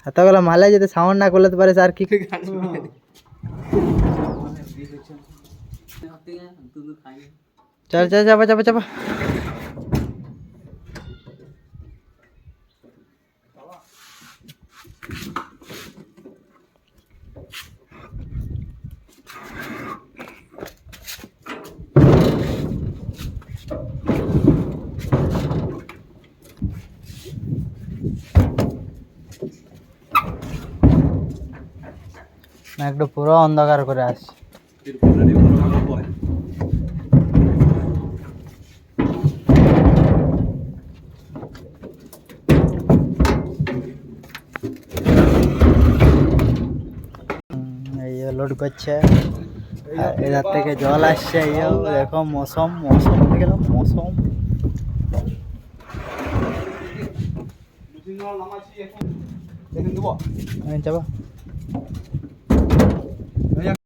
এতগুলো মালে যদি সাউন্ড না করলে পারে আর কি। চল চল চাপা চাপা চাপা। একটু পুরো অন্ধকার করে আসছে। এই লোড করছে, এধার থেকে জল আসছে। দেখো মৌসুম মৌসুম থেকে মৌসুম যাবা।